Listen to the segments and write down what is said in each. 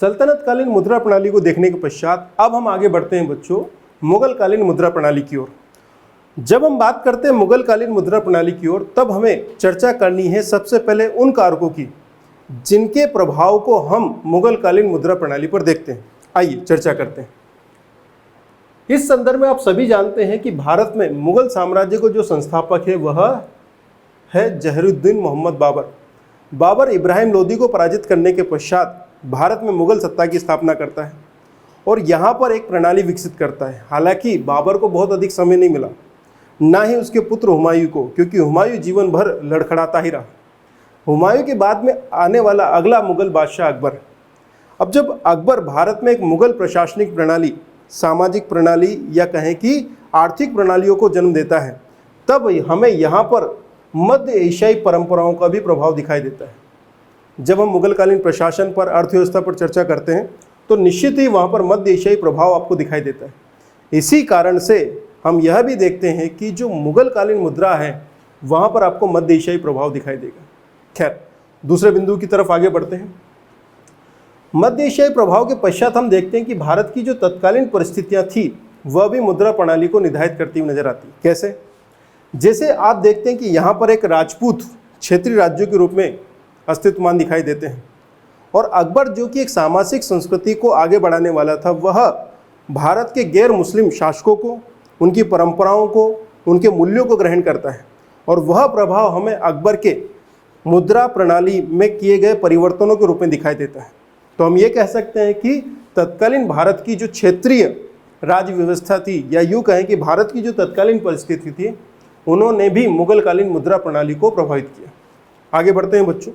सल्तनत कालीन मुद्रा प्रणाली को देखने के पश्चात अब हम आगे बढ़ते हैं बच्चों मुगल कालीन मुद्रा प्रणाली की ओर। जब हम बात करते हैं मुगल कालीन मुद्रा प्रणाली की ओर, तब हमें चर्चा करनी है सबसे पहले उन कारकों की जिनके प्रभाव को हम मुगल कालीन मुद्रा प्रणाली पर देखते हैं। आइए चर्चा करते हैं। इस संदर्भ में आप सभी जानते हैं कि भारत में मुगल साम्राज्य को जो संस्थापक है वह है जहीरुद्दीन मोहम्मद बाबर। बाबर इब्राहिम लोदी को पराजित करने के पश्चात भारत में मुगल सत्ता की स्थापना करता है और यहाँ पर एक प्रणाली विकसित करता है। हालांकि बाबर को बहुत अधिक समय नहीं मिला, ना ही उसके पुत्र हुमायूं को, क्योंकि हुमायूं जीवन भर लड़खड़ाता ही रहा। हुमायूं के बाद में आने वाला अगला मुगल बादशाह अकबर। अब जब अकबर भारत में एक मुगल प्रशासनिक प्रणाली, सामाजिक प्रणाली या कहें कि आर्थिक प्रणालियों को जन्म देता है, तब हमें यहाँ पर मध्य एशियाई परंपराओं का भी प्रभाव दिखाई देता है। जब हम मुगलकालीन प्रशासन पर, अर्थव्यवस्था पर चर्चा करते हैं तो निश्चित ही वहाँ पर मध्य एशियाई प्रभाव आपको दिखाई देता है। इसी कारण से हम यह भी देखते हैं कि जो मुगलकालीन मुद्रा है वहाँ पर आपको मध्य एशियाई प्रभाव दिखाई देगा। खैर, दूसरे बिंदु की तरफ आगे बढ़ते हैं। मध्य एशियाई प्रभाव के पश्चात हम देखते हैं कि भारत की जो तत्कालीन परिस्थितियाँ थी वह भी मुद्रा प्रणाली को निर्धारित करती हुई नजर आती है। कैसे? जैसे आप देखते हैं कि यहाँ पर एक राजपूत क्षेत्रीय राज्यों के रूप में अस्तित्वमान दिखाई देते हैं और अकबर जो कि एक सामाजिक संस्कृति को आगे बढ़ाने वाला था, वह भारत के गैर मुस्लिम शासकों को, उनकी परंपराओं को, उनके मूल्यों को ग्रहण करता है और वह प्रभाव हमें अकबर के मुद्रा प्रणाली में किए गए परिवर्तनों के रूप में दिखाई देता है। तो हम ये कह सकते हैं कि तत्कालीन भारत की जो क्षेत्रीय राज्य व्यवस्था थी, या यूँ कहें कि भारत की जो तत्कालीन परिस्थिति थी, उन्होंने भी मुगलकालीन मुद्रा प्रणाली को प्रभावित किया। आगे बढ़ते हैं बच्चों।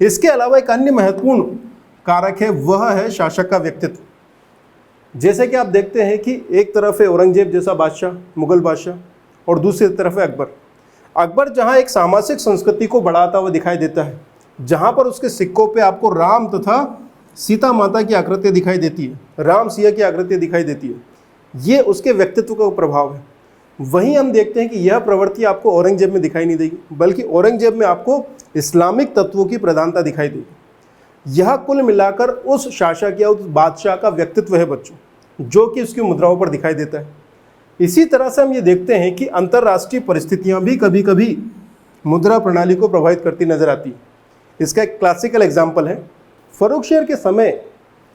इसके अलावा एक अन्य महत्वपूर्ण कारक है, वह है शासक का व्यक्तित्व। जैसे कि आप देखते हैं कि एक तरफ है औरंगजेब जैसा बादशाह, मुगल बादशाह, और दूसरी तरफ है अकबर। अकबर जहां एक सामाजिक संस्कृति को बढ़ाता हुआ दिखाई देता है, जहां पर उसके सिक्कों पे आपको राम तथा सीता माता की आकृतियाँ दिखाई देती है, राम सिया की आकृतियाँ दिखाई देती है, ये उसके व्यक्तित्व का प्रभाव है। वहीं हम देखते हैं कि यह प्रवृत्ति आपको औरंगजेब में दिखाई नहीं देगी, बल्कि औरंगजेब में आपको इस्लामिक तत्वों की प्रधानता दिखाई देगी। यह कुल मिलाकर उस शासक या उस बादशाह का व्यक्तित्व है बच्चों, जो कि उसकी मुद्राओं पर दिखाई देता है। इसी तरह से हम ये देखते हैं कि अंतर्राष्ट्रीय परिस्थितियां भी कभी कभी मुद्रा प्रणाली को प्रभावित करती नजर आती है। इसका एक क्लासिकल एग्जाम्पल है, फर्रुखशेर के समय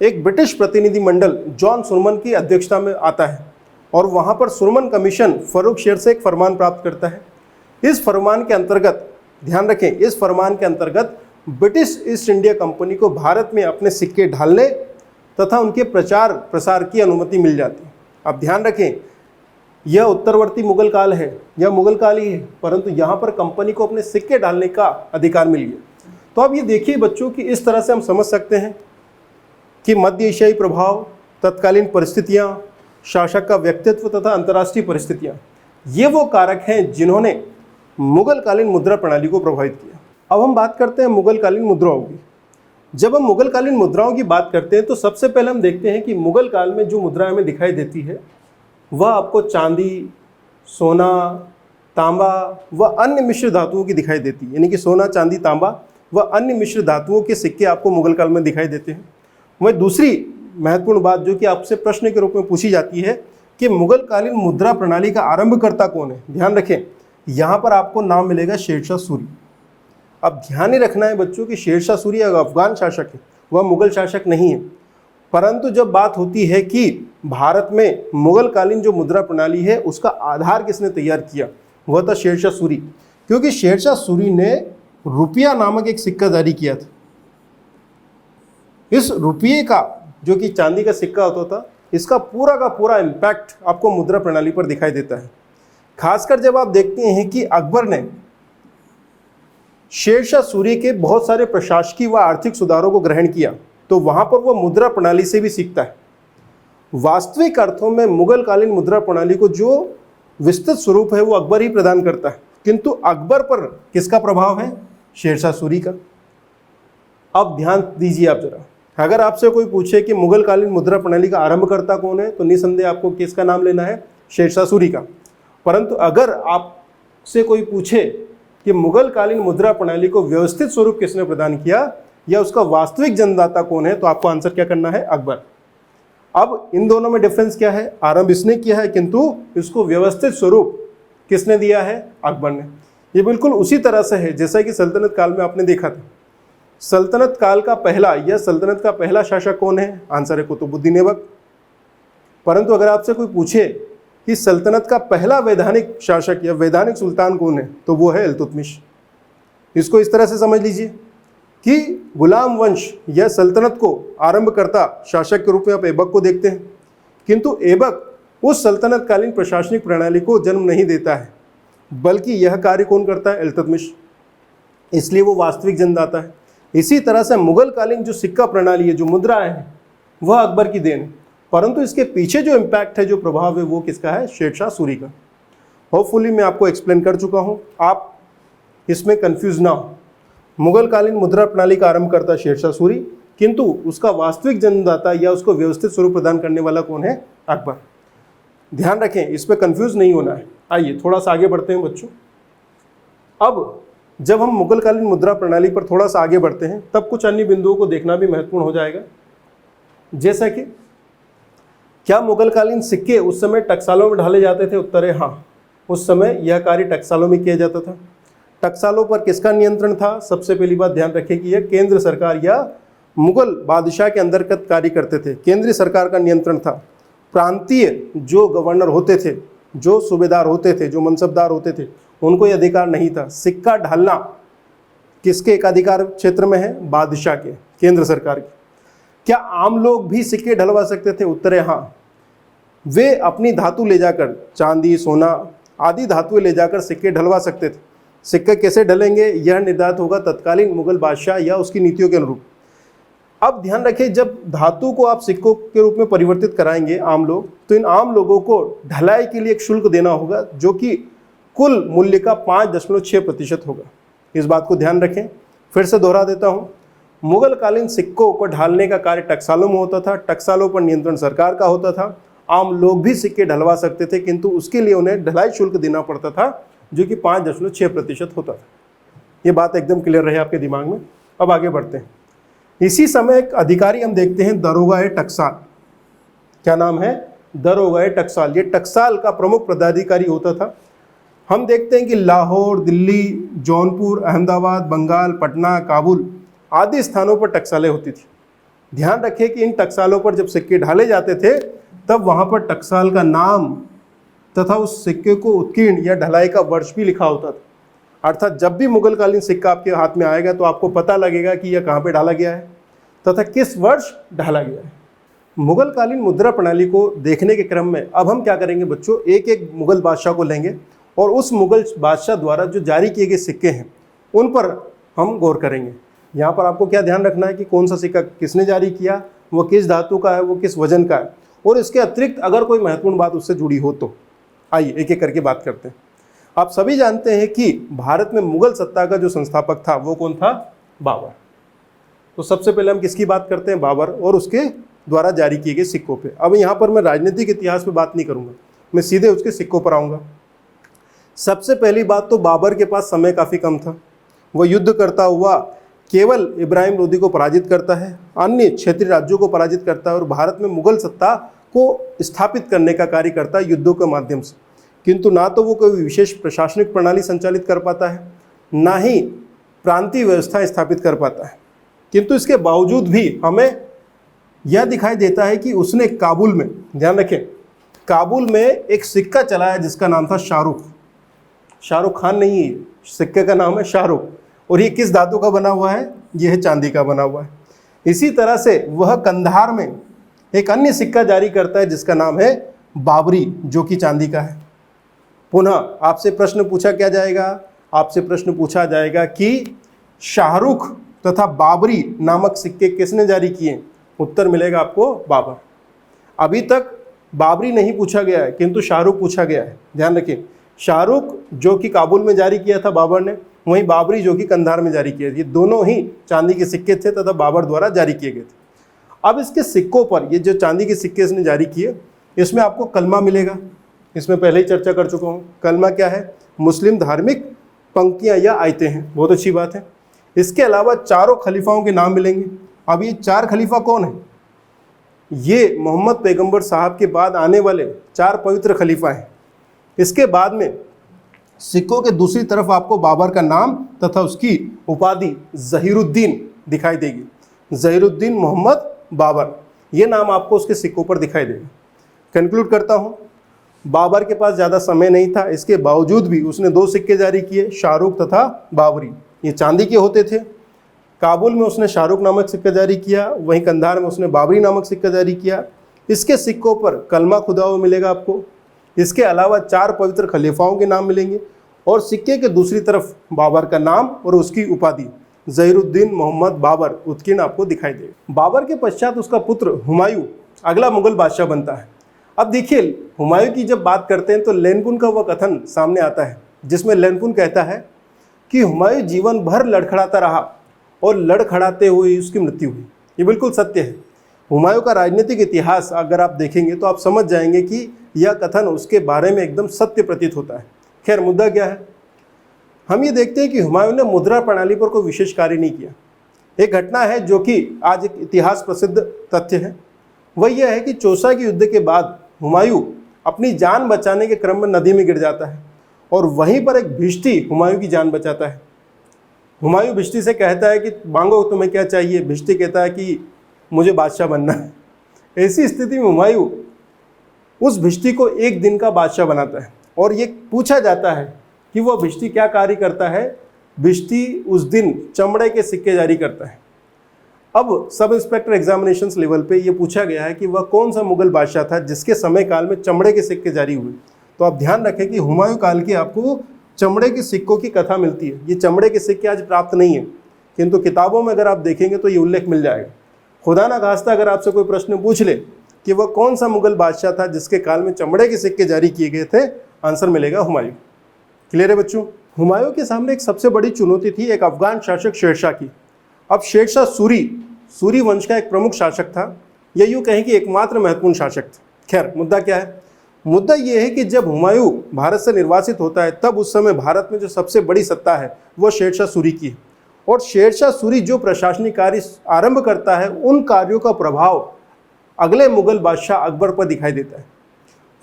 एक ब्रिटिश प्रतिनिधिमंडल जॉन सुरमन की अध्यक्षता में आता है और वहाँ पर सुरमन कमीशन फर्रुखशेर से एक फरमान प्राप्त करता है। इस फरमान के अंतर्गत, ध्यान रखें, इस फरमान के अंतर्गत ब्रिटिश ईस्ट इंडिया कंपनी को भारत में अपने सिक्के ढालने तथा उनके प्रचार प्रसार की अनुमति मिल जाती है। अब ध्यान रखें, यह उत्तरवर्ती मुगल काल है, यह मुगल काल ही है, परंतु यहाँ पर कंपनी को अपने सिक्के डालने का अधिकार मिल गया। तो अब ये देखिए बच्चों कि इस तरह से हम समझ सकते हैं कि मध्य एशियाई प्रभाव, तत्कालीन परिस्थितियाँ, शासक का व्यक्तित्व तथा अंतर्राष्ट्रीय परिस्थितियाँ, ये वो कारक हैं जिन्होंने मुगलकालीन मुद्रा प्रणाली को प्रभावित किया। अब हम बात करते हैं मुगलकालीन मुद्राओं की। जब हम मुगलकालीन मुद्राओं की बात करते हैं तो सबसे पहले हम देखते हैं कि मुगल काल में जो मुद्रा हमें दिखाई देती है वह आपको चांदी, सोना, तांबा व अन्य मिश्र धातुओं की दिखाई देती है। यानी कि सोना, चांदी, तांबा व अन्य मिश्र धातुओं के सिक्के आपको मुगल काल में दिखाई देते हैं। वहीं दूसरी महत्वपूर्ण बात जो कि आपसे प्रश्न के रूप में पूछी जाती है कि मुगलकालीन मुद्रा प्रणाली का आरंभकर्ता कौन है। ध्यान रखें, यहाँ पर आपको नाम मिलेगा शेरशाह सूरी। अब ध्यान ही रखना है बच्चों कि शेरशाह सूरी एक अफगान शासक है, वह मुगल शासक नहीं है। परंतु जब बात होती है कि भारत में मुगलकालीन जो मुद्रा प्रणाली है उसका आधार किसने तैयार किया, वह था शेरशाह सूरी, क्योंकि शेरशाह सूरी ने रुपया नामक एक सिक्का जारी किया था। इस रुपये का, जो कि चांदी का सिक्का होता था, इसका पूरा का पूरा इम्पैक्ट आपको मुद्रा प्रणाली पर दिखाई देता है। खासकर जब आप देखते हैं कि अकबर ने शेरशाह सूरी के बहुत सारे प्रशासकीय व आर्थिक सुधारों को ग्रहण किया, तो वहां पर वह मुद्रा प्रणाली से भी सीखता है। वास्तविक अर्थों में मुगलकालीन मुद्रा प्रणाली को जो विस्तृत स्वरूप है वो अकबर ही प्रदान करता है, किंतु अकबर पर किसका प्रभाव है? शेरशाह सूरी का। अब ध्यान दीजिए आप जरा, अगर आपसे कोई पूछे कि मुगलकालीन मुद्रा प्रणाली का आरंभकर्ता कौन है, तो निसंदेह आपको किसका नाम लेना है? शेरशाह सूरी का। परंतु अगर आपसे कोई पूछे कि मुगलकालीन मुद्रा प्रणाली को व्यवस्थित स्वरूप किसने प्रदान किया, या उसका वास्तविक जन्मदाता कौन है, तो आपको आंसर क्या करना है, अकबर। अब इन दोनों में डिफरेंस क्या है, आरंभ इसने किया है किंतु इसको व्यवस्थित स्वरूप किसने दिया है, अकबर ने। ये बिल्कुल उसी तरह से है जैसा कि सल्तनत काल में आपने देखा था। सल्तनत काल का पहला या सल्तनत का पहला शासक कौन है, आंसर है कुतुबुद्दीन ऐबक। परंतु अगर आपसे कोई पूछे कि सल्तनत का पहला वैधानिक शासक या वैधानिक सुल्तान कौन है, तो वो है इल्तुतमिश। इसको इस तरह से समझ लीजिए कि गुलाम वंश या सल्तनत को आरंभकर्ता शासक के रूप में आप ऐबक को देखते हैं, किंतु ऐबक उस सल्तनत कालीन प्रशासनिक प्रणाली को जन्म नहीं देता है, बल्कि यह कार्य कौन करता है, इल्तुतमिश। इसलिए वो वास्तविक जन्मदाता है। इसी तरह से मुगल कालीन जो सिक्का प्रणाली है, जो मुद्राएं हैं, वह अकबर की देन है, परंतु इसके पीछे जो इम्पैक्ट है, जो प्रभाव है, वो किसका है, शेरशाह सूरी का। होपफुली मैं आपको एक्सप्लेन कर चुका हूँ, आप इसमें कंफ्यूज ना हो। मुगल कालीन मुद्रा प्रणाली का आरंभ करता शेरशाह सूरी, किंतु उसका वास्तविक जन्मदाता या उसको व्यवस्थित स्वरूप प्रदान करने वाला कौन है, अकबर। ध्यान रखें, इस पर कंफ्यूज नहीं होना है। आइए थोड़ा सा आगे बढ़ते हैं बच्चों। अब जब हम मुगल कालीन मुद्रा प्रणाली पर थोड़ा सा आगे बढ़ते हैं, तब कुछ अन्य बिंदुओं को देखना भी महत्वपूर्ण हो जाएगा। जैसा कि क्या मुगल कालीन सिक्के उस समय टकसालों में ढाले जाते थे, उत्तर है हाँ, उस समय यह कार्य टकसालों में किया जाता था। टकसालों पर किसका नियंत्रण था, सबसे पहली बात ध्यान रखें कि यह केंद्र सरकार या मुगल बादशाह के अंतर्गत कार्य करते थे, केंद्रीय सरकार का नियंत्रण था। प्रांतीय जो गवर्नर होते थे, जो सूबेदार होते थे, जो मनसबदार होते थे, उनको यह अधिकार नहीं था। सिक्का ढालना किसके एक अधिकार क्षेत्र में है, बादशाह के, केंद्र सरकार के। क्या आम लोग भी सिक्के ढलवा सकते थे, उत्तर है हाँ। वे अपनी धातु ले जाकर, चांदी, सोना आदि धातुएं ले जाकर सिक्के ढलवा सकते थे। सिक्के कैसे ढलेंगे, यह निर्धारित होगा तत्कालीन मुगल बादशाह या उसकी नीतियों के अनुरूप। अब ध्यान रखें, जब धातु को आप सिक्कों के रूप में परिवर्तित कराएंगे आम लोग, तो इन आम लोगों को ढलाई के लिए एक शुल्क देना होगा, जो कि कुल मूल्य का 5.6% होगा। इस बात को ध्यान रखें। फिर से दोहरा देता हूँ, मुगल कालीन सिक्कों को ढालने का कार्य टकसालों में होता था। टकसालों पर नियंत्रण सरकार का होता था। आम लोग भी सिक्के ढलवा सकते थे, किंतु उसके लिए उन्हें ढलाई शुल्क देना पड़ता था, जो कि 5.6% होता था। ये बात एकदम क्लियर रहे आपके दिमाग में। अब आगे बढ़ते हैं। इसी समय एक अधिकारी हम देखते हैं, दरोगा टकसाल। क्या नाम है, दरोगा टकसाल। ये टकसाल का प्रमुख पदाधिकारी होता था। हम देखते हैं कि लाहौर, दिल्ली, जौनपुर, अहमदाबाद, बंगाल, पटना, काबुल आदि स्थानों पर टकसालें होती थी। ध्यान रखें कि इन टकसालों पर जब सिक्के ढाले जाते थे, तब वहाँ पर टकसाल का नाम तथा उस सिक्के को उत्कीर्ण या ढलाई का वर्ष भी लिखा होता था। अर्थात जब भी मुगल कालीन सिक्का आपके हाथ में आएगा, तो आपको पता लगेगा कि यह कहाँ पे ढाला गया है तथा किस वर्ष ढाला गया है। मुगल कालीन मुद्रा प्रणाली को देखने के क्रम में अब हम क्या करेंगे बच्चों, एक एक मुगल बादशाह को लेंगे और उस मुगल बादशाह द्वारा जो जारी किए गए सिक्के हैं, उन पर हम गौर करेंगे। यहाँ पर आपको क्या ध्यान रखना है कि कौन सा सिक्का किसने जारी किया, वो किस धातु का है, वो किस वजन का है, और इसके अतिरिक्त अगर कोई महत्वपूर्ण बात उससे जुड़ी हो तो। आइए एक एक करके बात करते हैं। आप सभी जानते हैं कि भारत में मुगल सत्ता का जो संस्थापक था, वो कौन था, बाबर। तो सबसे पहले हम किसकी बात करते हैं, बाबर और उसके द्वारा जारी किए गए सिक्कों पे। अब यहाँ पर मैं राजनीतिक इतिहास पे बात नहीं करूँगा, मैं सीधे उसके सिक्कों पर आऊँगा। सबसे पहली बात तो बाबर के पास समय काफ़ी कम था। वह युद्ध करता हुआ केवल इब्राहिम लोदी को पराजित करता है, अन्य क्षेत्रीय राज्यों को पराजित करता है और भारत में मुगल सत्ता को स्थापित करने का कार्य करता है युद्धों के माध्यम से। किंतु ना तो वो कोई विशेष प्रशासनिक प्रणाली संचालित कर पाता है, ना ही प्रांतीय व्यवस्था स्थापित कर पाता है। किंतु इसके बावजूद भी हमें यह दिखाई देता है कि उसने काबुल में, ध्यान रखें, काबुल में एक सिक्का चलाया जिसका नाम था शाहरुख। शाहरुख खान नहीं है, सिक्के का नाम है शाहरुख। और ये किस धातु का बना हुआ है, यह चांदी का बना हुआ है। इसी तरह से वह कंधार में एक अन्य सिक्का जारी करता है जिसका नाम है बाबरी, जो कि चांदी का है। पुनः आपसे प्रश्न पूछा क्या जाएगा, आपसे प्रश्न पूछा जाएगा कि शाहरुख तथा बाबरी नामक सिक्के किसने जारी किए, उत्तर मिलेगा आपको बाबर। अभी तक बाबरी नहीं पूछा गया है, किंतु शाहरुख पूछा गया है। ध्यान रखें, शाहरुख जो कि काबुल में जारी किया था बाबर ने, वहीं बाबरी जो कि कंधार में जारी किए थे। ये दोनों ही चांदी के सिक्के थे तथा बाबर द्वारा जारी किए गए थे। अब इसके सिक्कों पर, ये जो चांदी के सिक्के इसने जारी किए, इसमें आपको कलमा मिलेगा। इसमें पहले ही चर्चा कर चुका हूँ। कलमा क्या है, मुस्लिम धार्मिक पंक्तियाँ या आयतें हैं। बहुत अच्छी बात है। इसके अलावा चारों खलीफाओं के नाम मिलेंगे। अब ये 4 खलीफा कौन है? ये मोहम्मद पैगंबर साहब के बाद आने वाले 4 पवित्र खलीफा हैं। इसके बाद में सिक्कों के दूसरी तरफ आपको बाबर का नाम तथा उसकी उपाधि ज़हीरुद्दीन दिखाई देगी। ज़हीरुद्दीन मोहम्मद बाबर, ये नाम आपको उसके सिक्कों पर दिखाई देगा। कंक्लूड करता हूँ, बाबर के पास ज़्यादा समय नहीं था, इसके बावजूद भी उसने 2 सिक्के जारी किए, शाहरुख तथा बाबरी। ये चांदी के होते थे। काबुल में उसने शाहरुख नामक सिक्का जारी किया, वहीं कंधार में उसने बाबरी नामक सिक्का जारी किया। इसके सिक्कों पर कलमा खुदा हुआ मिलेगा आपको। इसके अलावा 4 पवित्र खलीफाओं के नाम मिलेंगे और सिक्के के दूसरी तरफ बाबर का नाम और उसकी उपाधि ज़हीरुद्दीन मोहम्मद बाबर उत्कीर्ण आपको दिखाई देगा। बाबर के पश्चात उसका पुत्र हुमायूं अगला मुगल बादशाह बनता है। अब देखिए, हुमायूं की जब बात करते हैं तो लेनपुन का वह कथन सामने आता है जिसमें लेनपुन कहता है कि हुमायूं जीवन भर लड़खड़ाता रहा और लड़खड़ाते हुए उसकी मृत्यु हुई। ये बिल्कुल सत्य है। हुमायूं का राजनीतिक इतिहास अगर आप देखेंगे तो आप समझ जाएंगे कि यह कथन उसके बारे में एकदम सत्य प्रतीत होता है। खैर, मुद्दा क्या है? हम ये देखते हैं कि हुमायूं ने मुद्रा प्रणाली पर कोई विशेष कार्य नहीं किया। एक घटना है जो कि आज एक इतिहास प्रसिद्ध तथ्य है। वह यह है कि चौसा के युद्ध के बाद हुमायूं अपनी जान बचाने के क्रम में नदी में गिर जाता है और वहीं पर एक भिष्टी हुमायूं की जान बचाता है। हुमायूं भिष्टी से कहता है कि मांगो तुम्हें क्या चाहिए। भिष्टी कहता है कि मुझे बादशाह बनना है। ऐसी स्थिति में हुमायूं उस भिष्टी को 1 दिन का बादशाह बनाता है और ये पूछा जाता है कि वह भिष्टी क्या कार्य करता है। भिष्टी उस दिन चमड़े के सिक्के जारी करता है। अब सब इंस्पेक्टर एग्जामिनेशंस लेवल पे ये पूछा गया है कि वह कौन सा मुगल बादशाह था जिसके समय काल में चमड़े के सिक्के जारी हुए। तो आप ध्यान रखें कि हुमायूं काल की आपको चमड़े के सिक्कों की कथा मिलती है। ये चमड़े के सिक्के आज प्राप्त नहीं है, किंतु किताबों में अगर आप देखेंगे तो ये उल्लेख मिल जाएगा। खुदा ना खास्ता अगर आपसे कोई प्रश्न पूछ ले कि वह कौन सा मुगल बादशाह था जिसके काल में चमड़े के सिक्के जारी किए गए थे, आंसर मिलेगा हुमायूं। क्लियर है बच्चों? हुमायूं के सामने एक सबसे बड़ी चुनौती थी एक अफगान शासक शेरशाह की। अब शेरशाह सूरी वंश का एक प्रमुख शासक था, या यूँ कहें कि एकमात्र महत्वपूर्ण शासक था। खैर, मुद्दा क्या है? मुद्दा ये है कि जब हुमायूं भारत से निर्वासित होता है तब उस समय भारत में जो सबसे बड़ी सत्ता है वो शेरशाह सूरी की है। और शेरशाह सूरी जो प्रशासनिक कार्य आरंभ करता है उन कार्यों का प्रभाव अगले मुगल बादशाह अकबर पर दिखाई देता है।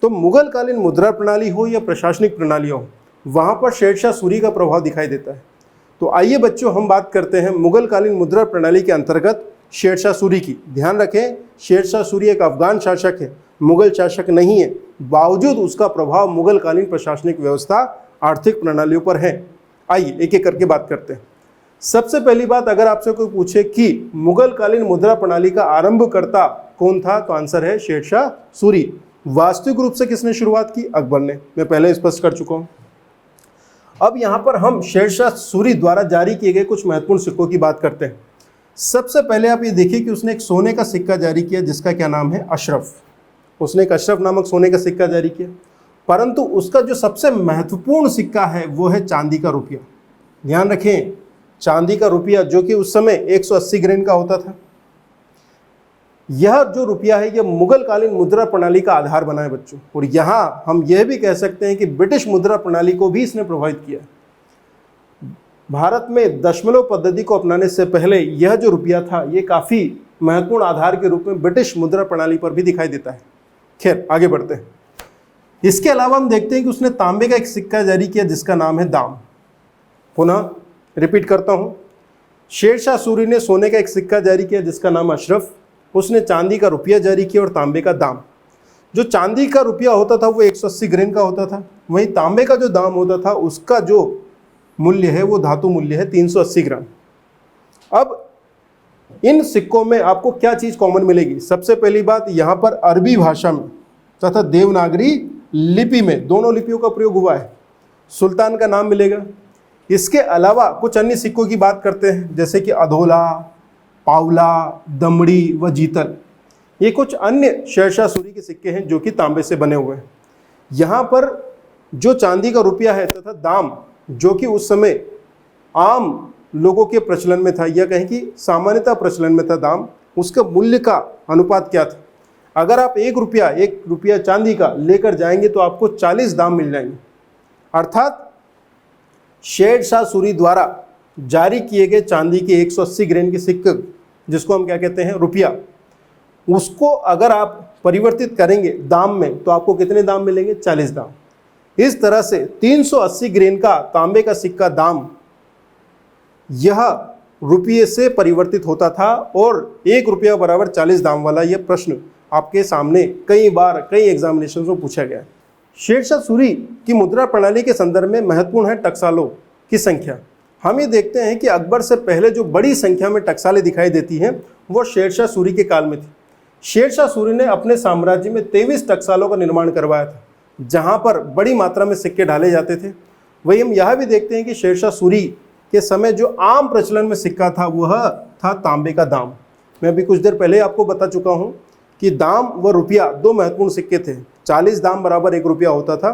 तो मुगल कालीन मुद्रा प्रणाली हो या प्रशासनिक प्रणालियाँ हो, वहाँ पर शेरशाह सूरी का प्रभाव दिखाई देता है। तो आइए बच्चों, हम बात करते हैं मुगल कालीन मुद्रा प्रणाली के अंतर्गत शेरशाह सूरी की। ध्यान रखें, शेरशाह सूरी एक अफगान शासक है, मुगल शासक नहीं है। बावजूद उसका प्रभाव मुगल कालीन प्रशासनिक व्यवस्था, आर्थिक प्रणालियों पर है। आइए एक एक करके बात करते हैं। सबसे पहली बात, अगर आपसे कोई पूछे कि मुगल कालीन मुद्रा प्रणाली का आरंभकर्ता कौन था, तो आंसर है शेरशाह सूरी। वास्तविक रूप से किसने शुरुआत की? अकबर ने। मैं पहले स्पष्ट कर चुका हूं। अब यहां पर हम शेरशाह सूरी द्वारा जारी किए गए कुछ महत्वपूर्ण सिक्कों की बात करते हैं। सबसे पहले आप ये देखिए कि उसने एक सोने का सिक्का जारी किया जिसका क्या नाम है? अशरफ। उसने एक अशरफ नामक सोने का सिक्का जारी किया, परंतु उसका जो सबसे महत्वपूर्ण सिक्का है वो है चांदी का रुपया। ध्यान रखें, चांदी का रुपया जो कि उस समय 180 ग्रेन का होता था। यह जो रुपया है यह मुगल कालीन मुद्रा प्रणाली का आधार बना है बच्चों। और यहाँ हम यह भी कह सकते हैं कि ब्रिटिश मुद्रा प्रणाली को भी इसने प्रभावित किया। भारत में दशमलव पद्धति को अपनाने से पहले यह जो रुपया था ये काफ़ी महत्वपूर्ण आधार के रूप में ब्रिटिश मुद्रा प्रणाली पर भी दिखाई देता है। खैर, आगे बढ़ते हैं। इसके अलावा हम देखते हैं कि उसने तांबे का एक सिक्का जारी किया जिसका नाम है दाम। पुनः रिपीट करता हूँ, शेरशाह सूरी ने सोने का एक सिक्का जारी किया जिसका नाम अशरफ। उसने चांदी का रुपया जारी किया और तांबे का दाम। जो चांदी का रुपया होता था वो 180 ग्रेन का होता था, वहीं तांबे का जो दाम होता था उसका जो मूल्य है वो धातु मूल्य है 380 ग्राम। अब इन सिक्कों में आपको क्या चीज़ कॉमन मिलेगी? सबसे पहली बात, यहाँ पर अरबी भाषा में तथा देवनागरी लिपि में, दोनों लिपियों का प्रयोग हुआ है। सुल्तान का नाम मिलेगा। इसके अलावा कुछ अन्य सिक्कों की बात करते हैं जैसे कि अधोला, पावला, दमड़ी व जीतल। ये कुछ अन्य शेरशाह सूरी के सिक्के हैं जो कि तांबे से बने हुए हैं। यहाँ पर जो चांदी का रुपया है तथा दाम जो कि उस समय आम लोगों के प्रचलन में था, या कहें कि सामान्यतः प्रचलन में था दाम, उसका मूल्य का अनुपात क्या था? अगर आप एक रुपया चांदी का लेकर जाएंगे तो आपको 40 दाम मिल जाएंगे। अर्थात शेरशाह सूरी द्वारा जारी किए गए चांदी के 180 ग्रेन के सिक्के, जिसको हम क्या कहते हैं, रुपया, उसको अगर आप परिवर्तित करेंगे दाम में तो आपको कितने दाम मिलेंगे? 40 दाम। इस तरह से 380 ग्रेन का तांबे का सिक्का दाम यह रुपये से परिवर्तित होता था और 1 रुपया बराबर 40 दाम वाला यह प्रश्न आपके सामने कई बार कई एग्जामिनेशन में पूछा गया है। शेरशाह सूरी की मुद्रा प्रणाली के संदर्भ में महत्वपूर्ण है टकसालों की संख्या। हम ये देखते हैं कि अकबर से पहले जो बड़ी संख्या में टकसालें दिखाई देती हैं वो शेरशाह सूरी के काल में थी। शेरशाह सूरी ने अपने साम्राज्य में 23 टकसालों का निर्माण करवाया था, जहां पर बड़ी मात्रा में सिक्के ढाले जाते थे। वही हम यह भी देखते हैं कि शेरशाह सूरी के समय जो आम प्रचलन में सिक्का था वह था तांबे का दाम। मैं अभी कुछ देर पहले आपको बता चुका हूं कि दाम व रुपया दो महत्वपूर्ण सिक्के थे। 40 दाम बराबर 1 रुपया होता था